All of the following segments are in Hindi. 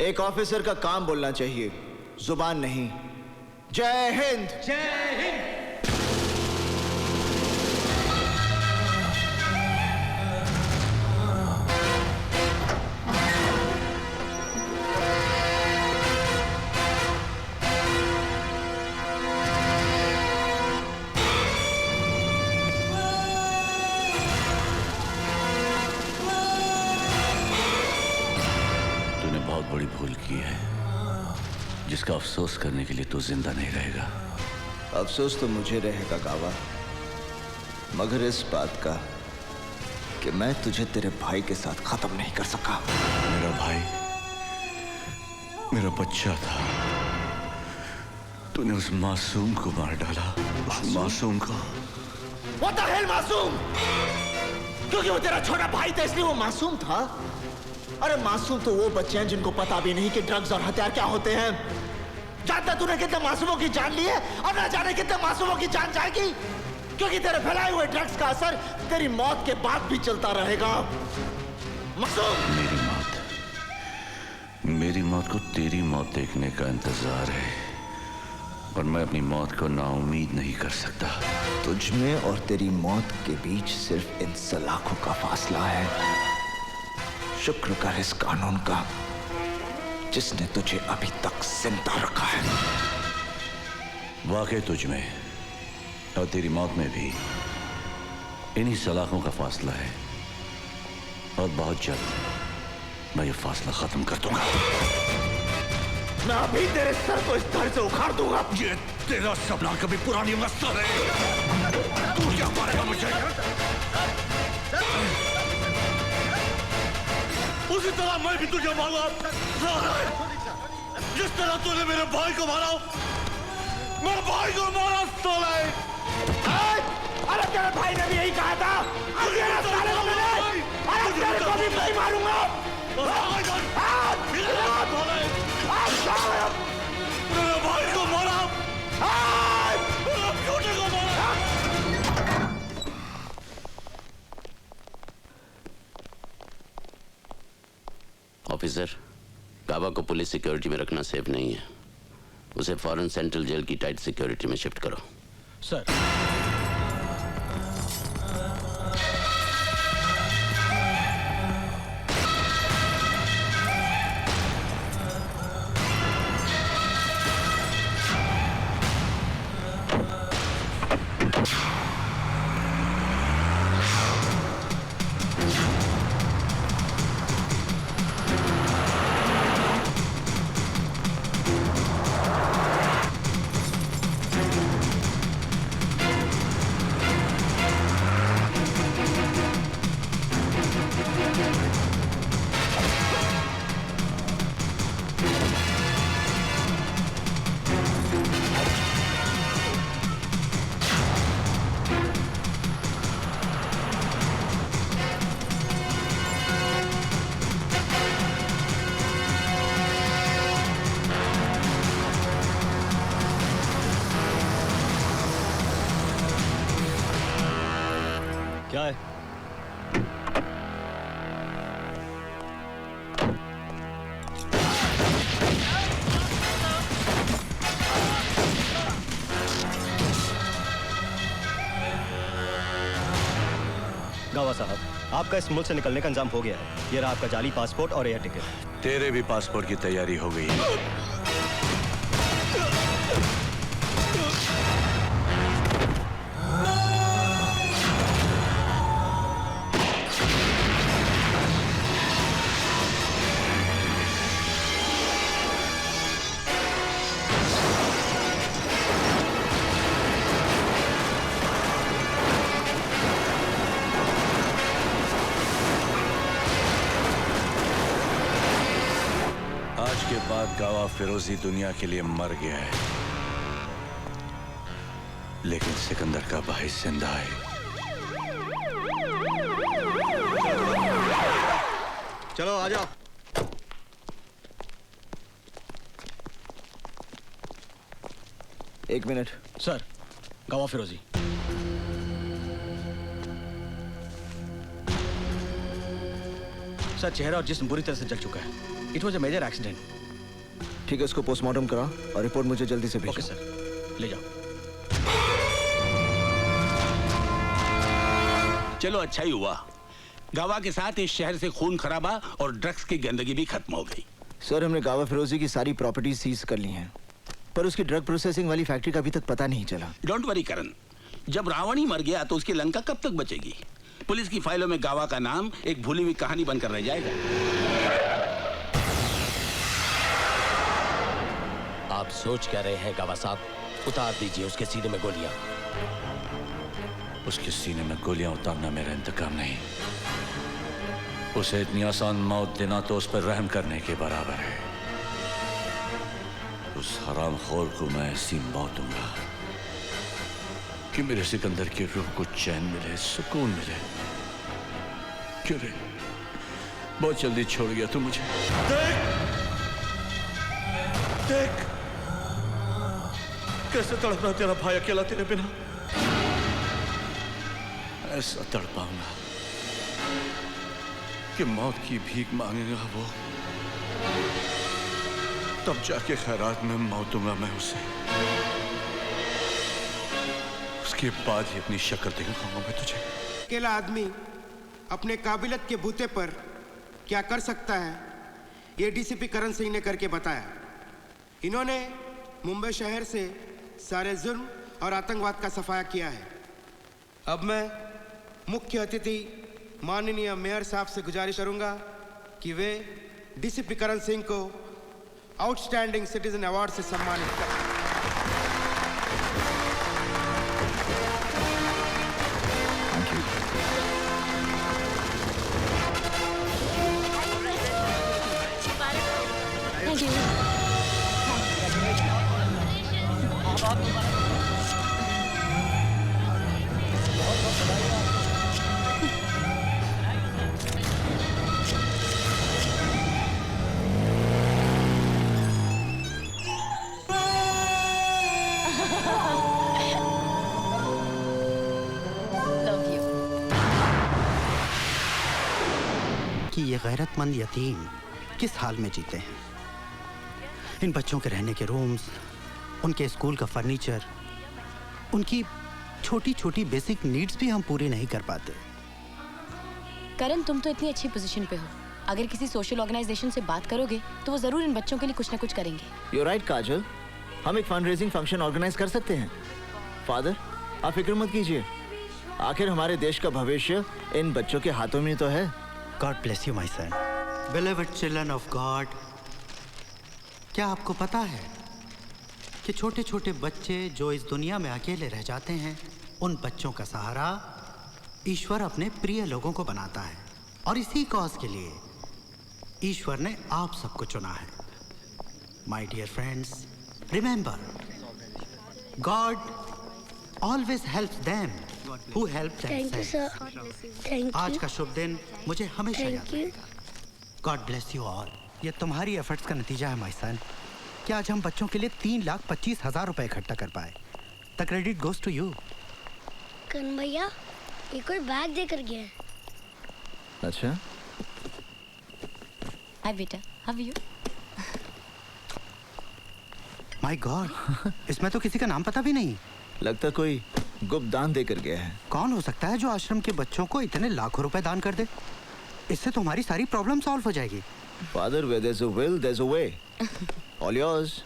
एक ऑफिसर का काम बोलना चाहिए, जुबान नहीं। जय हिंद। जय हिंद। बहुत बड़ी भूल की है, जिसका अफसोस करने के लिए तू जिंदा नहीं रहेगा। अफसोस तो मुझे रहेगा गावा, मगर इस बात का कि मैं तुझे तेरे भाई के साथ खत्म नहीं कर सका। मेरा भाई मेरा बच्चा था, तूने उस मासूम को मार डाला। उस मासूम को। What the hell मासूम? क्योंकि वो तेरा छोटा भाई था इसलिए वो मासूम था? अरे मासूम तो वो बच्चे हैं जिनको पता भी नहीं कि ड्रग्स और हथियार क्या होते हैं। जानता तूने कितने मासूमों की जान ली है और ना जाने कितने मासूमों की जान जाएगी, क्योंकि तेरे फैलाए हुए ड्रग्स का असर तेरी मौत के बाद भी चलता रहेगा। मासूम। मेरी मौत को तेरी मौत देखने का इंतजार है, और मैं अपनी मौत को नाउम्मीद नहीं कर सकता। तुझ में और तेरी मौत के बीच सिर्फ इन सलाखों का फासला है। शुक्र कर इस कानून का जिसने तुझे अभी तक जिंदा रखा है। वाकई तुझ में और तेरी मौत में भी इन्हीं सलाखों का फासला है, और बहुत जल्द मैं ये फासला खत्म कर दूंगा। मैं अभी तेरे सर को इस घर से उखाड़ दूंगा। ये तेरा सपना कभी पूरा नहीं होगा साले। तू क्या मारेगा मुझे? उसी तरह मैं भी तुझे मारूंगा। जिस तरह तूने मेरे भाई को मारा, मेरे भाई को मारा साले। अरे तेरे भाई ने भी यही कहा था। तेरे साले को मैंने, अरे तेरे को भी नहीं मारूंगा। मेरे भाई को मारा, मेरे बेटे को मारा। ऑफिसर, गावा को पुलिस सिक्योरिटी में रखना सेफ नहीं है। उसे फौरन सेंट्रल जेल की टाइट सिक्योरिटी में शिफ्ट करो। सर। क्या है? गावा साहब, आपका इस मुल्क से निकलने का इंतजाम हो गया है। ये रहा आपका जाली पासपोर्ट और एयर टिकट। तेरे भी पासपोर्ट की तैयारी हो गई है। आज के बाद गावा फिरोजी दुनिया के लिए मर गया है, लेकिन सिकंदर का भाई जिंदा है। चलो आ जाओ। एक मिनट। सर, गावा फिरोजी। उसका चेहरा और जिस्म बुरी तरह से जल चुका है। It was a major accident. ठीक है, उसको पोस्टमार्टम करा और रिपोर्ट मुझे जल्दी से भेजो। ओके सर, ले जाओ। चलो अच्छा ही हुआ, गावा के साथ इस शहर से खून खराबा और ड्रग्स की गंदगी भी खत्म हो गई। सर, हमने गावा फिरोजी की सारी प्रॉपर्टी सीज कर ली हैं, पर उसकी ड्रग प्रोसेसिंग वाली फैक्ट्री का अभी तक पता नहीं चला। डोंट वरी करण, जब रावण ही मर गया तो उसकी लंका कब तक बचेगी? पुलिस की फाइलों में गावा का नाम एक भूली हुई कहानी बनकर रह जाएगा। आप सोच क्या रहे हैं गावा साहब? उतार दीजिए उसके सीने में गोलियां। उसके सीने में गोलियां उतारना मेरा इंतकाम नहीं, उसे इतनी आसान मौत देना तो उस पर रहम करने के बराबर है। उस हरामखोर को मैं ऐसी मौत दूंगा कि मेरे सिकंदर की रूह को चैन मिले, सुकून मिले। क्यों रे, बहुत जल्दी छोड़ गया तू मुझे। देख कैसे तड़प रहा तेरा भाई अकेला तेरे बिना। ऐसा तड़पाऊंगा कि मौत की भीख मांगेगा वो, तब जाके खैरात में मौतूंगा मैं उसे। उसके बाद ही अपनी शक्ल दिखाऊंगा मैं तुझे। अकेला आदमी अपने काबिलियत के बूते पर क्या कर सकता है, ये डीसीपी करण सिंह ने करके बताया। इन्होंने मुंबई शहर से सारे जुर्म और आतंकवाद का सफाया किया है। अब मैं मुख्य अतिथि माननीय मेयर साहब से गुजारिश करूंगा कि वे डीसीपी करण सिंह को आउटस्टैंडिंग सिटीजन अवार्ड से सम्मानित करें। Thank you. Love you. कि ये गैरतमंद यतीम किस हाल में जीते हैं। इन बच्चों के रहने के रूम्स, उनके स्कूल का फर्नीचर, उनकी छोटी छोटी बेसिक नीड्स भी हम पूरी नहीं कर पाते। करण, तुम तो इतनी अच्छी पोजीशन पे हो, अगर किसी सोशल ऑर्गेनाइजेशन से बात करोगे तो वो जरूर इन बच्चों के लिए कुछ ना कुछ करेंगे। You're right, काजल, हम एक फंड रेजिंग फंक्शन ऑर्गेनाइज कर सकते हैं। फादर, आप फिक्र मत कीजिए, आखिर हमारे देश का भविष्य इन बच्चों के हाथों में तो है। God bless you my son, believed children of God. क्या आपको पता है कि छोटे छोटे बच्चे जो इस दुनिया में अकेले रह जाते हैं, उन बच्चों का सहारा ईश्वर अपने प्रिय लोगों को बनाता है, और इसी कॉज के लिए ईश्वर ने आप सबको चुना है। My dear friends, remember, God always helps them who help themselves. आज का शुभ दिन मुझे हमेशा याद रहेगा। God bless you all. ये तुम्हारी एफर्ट्स का नतीजा है माय सन कि आज हम बच्चों के लिए 3,25,000 रुपए इकट्ठा कर पाए। The credit goes to you. Karan भैया एक और बैग देकर गया है। अच्छा, हाय बेटा, how are you? My God, इसमें तो किसी का नाम पता भी नहीं। लगता कोई गुप्त दान देकर गया है। कौन हो सकता है जो आश्रम के बच्चों को इतने लाखों रुपए दान कर दे? इससे तुम्हारी सारी प्रॉब्लम सॉल्व हो जाएगी। Father, where there's a will, there's a way. All yours.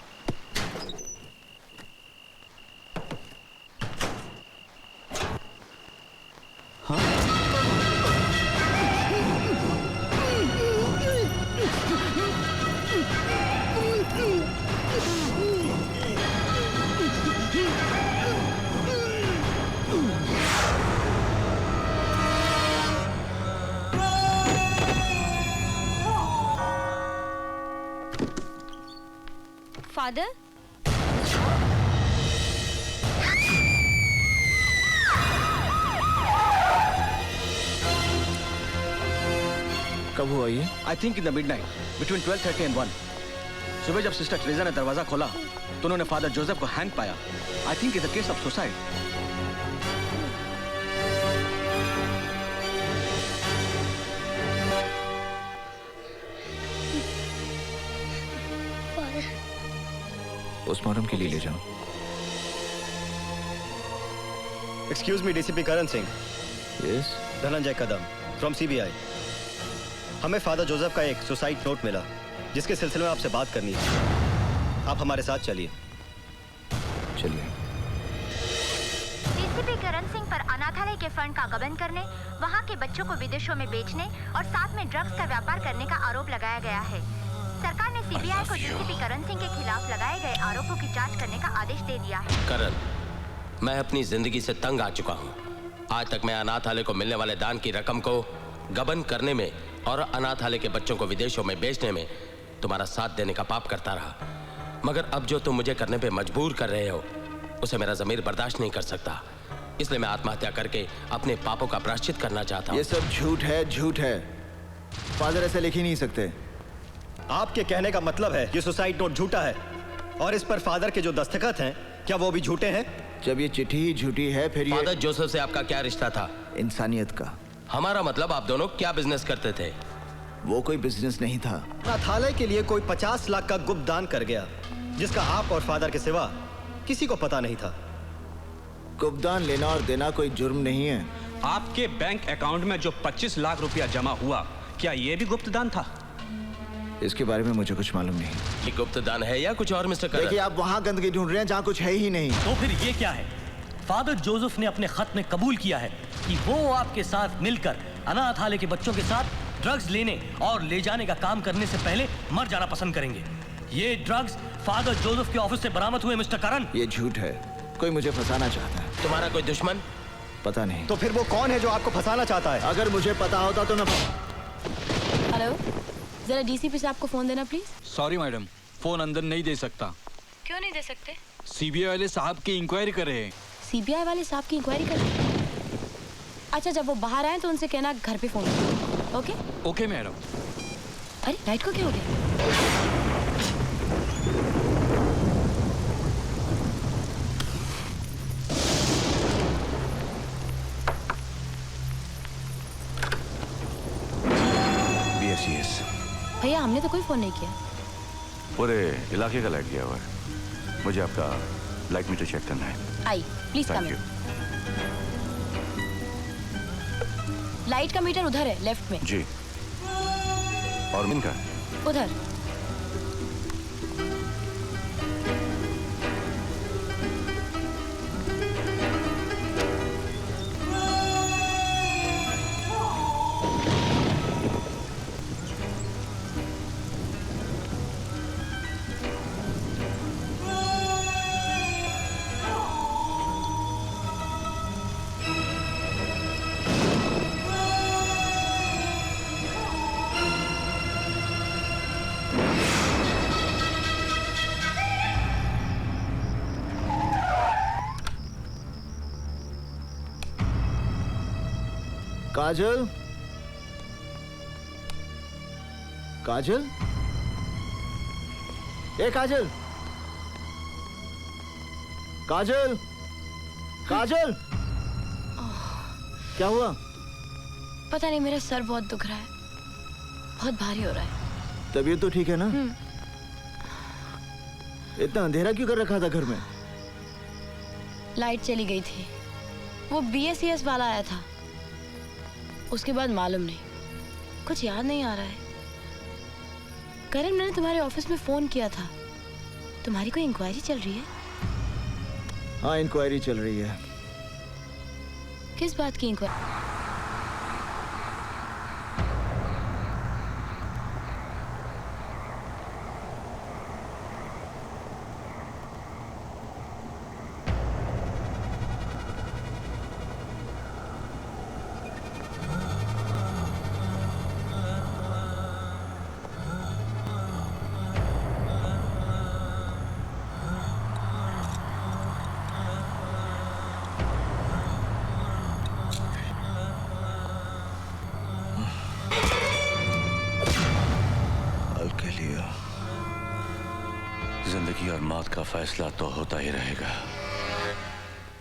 Father, कब हुआ ये? I think in the midnight between 12:30 and 1। सुबह जब सिस्टर ट्रेजा ने दरवाजा खोला तो उन्होंने फादर जोसेफ को हैंग पाया। I think it's a case of suicide. Postmortem के लिए ले जाओ। Excuse me, DCP Karan Singh. Yes. Dhananjay Kadam from CBI. हमें फादर जोसेफ का एक सुसाइड नोट मिला जिसके सिलसिले में आपसे बात करनी है। आप हमारे साथ चलिए। चलिए। डीसीपी करण सिंह पर अनाथालय के फंड का गबन करने, वहां के बच्चों को विदेशों में बेचने और साथ में ड्रग्स का व्यापार करने का आरोप लगाया गया है। सरकार ने सीबीआई को डीसीपी करण सिंह के खिलाफ लगाए गए आरोपों की जांच करने का आदेश दे दिया है। करण, मैं अपनी जिंदगी से तंग आ चुका हूँ। आज तक मैं अनाथालय को मिलने वाले दान की रकम को गबन करने में और अनाथालय के बच्चों को विदेशों में बेचने में तुम्हारा साथ देने का पाप करता रहा, मगर अब जो तुम मुझे करने पे मजबूर कर रहे हो उसे मेरा ज़मीर बर्दाश्त नहीं कर सकता। इसलिए मैं आत्महत्या करके अपने पापों का प्रायश्चित करना चाहता हूँ। ये सब झूठ है, झूठ है। फादर ऐसे लिख ही नहीं सकते। आपके कहने का मतलब है ये सुसाइड नोट झूठा है और इस पर फादर के जो दस्तखत हैं क्या वो भी झूठे हैं? जब ये चिट्ठी ही झूठी है फिर ये फादर जोसेफ से आपका क्या रिश्ता था? इंसानियत का। हमारा मतलब आप दोनों क्या बिजनेस करते थे? वो कोई बिजनेस नहीं था। अनाथालय के लिए कोई 50 लाख का गुप्त दान कर गया जिसका आप और फादर के सिवा किसी को पता नहीं था। गुप्तदान लेना और देना कोई जुर्म नहीं है। आपके बैंक अकाउंट में जो 25 लाख रुपया जमा हुआ, क्या ये भी गुप्तदान था? इसके बारे में मुझे कुछ मालूम नहीं। ये गुप्तदान है या कुछ और मिस्टर करण? देखिए, आप वहाँ गंदगी ढूंढ रहे हैं जहाँ कुछ है ही नहीं। तो फिर ये क्या है? फादर जोसेफ ने अपने खत में कबूल किया है कि वो आपके साथ मिलकर अनाथालय के बच्चों के साथ ड्रग्स लेने और ले जाने का काम करने से पहले मर जाना पसंद करेंगे। ये ड्रग्स फादर जोसेफ के ऑफिस से बरामद हुए मिस्टर करण। ये झूठ है। कोई मुझे फंसाना चाहता है। तुम्हारा कोई दुश्मन? पता नहीं। तो फिर वो कौन है जो आपको फंसाना चाहता है? अगर मुझे पता होता तो मैं। हेलो, जरा डीसीपी साहब को फोन देना प्लीज। सॉरी मैडम, फोन अंदर नहीं दे सकता। क्यों नहीं दे सकते? सीबीआई वाले साहब की इंक्वायरी कर रहे हैं। सीबीआई वाले साहब की इंक्वायरी कर रहे हैं? अच्छा, जब वो बाहर आए तो उनसे कहना घर पे फोन करो। ओके? Okay madam. अरे लाइट को क्या हो गया? भैया, हमने तो कोई फोन नहीं किया। पूरे इलाके का लाइट गया हुआ है। मुझे आपका लाइट मीटर चेक करना है। आई प्लीज कम। लाइट का मीटर उधर है, लेफ्ट में। जी। और इनका? उधर। काजल, काजल, ए काजल, काजल, काजल, क्या हुआ? पता नहीं, मेरा सर बहुत दुख रहा है, बहुत भारी हो रहा है। तबीयत तो ठीक है ना? इतना अंधेरा क्यों कर रखा था घर में? लाइट चली गई थी। वो BSES वाला आया था, उसके बाद मालूम नहीं, कुछ याद नहीं आ रहा है। करण, मैंने तुम्हारे ऑफिस में फोन किया था। तुम्हारी कोई इंक्वायरी चल रही है? हाँ, इंक्वायरी चल रही है। किस बात की इंक्वायरी? जिंदगी और मौत का फैसला तो होता ही रहेगा।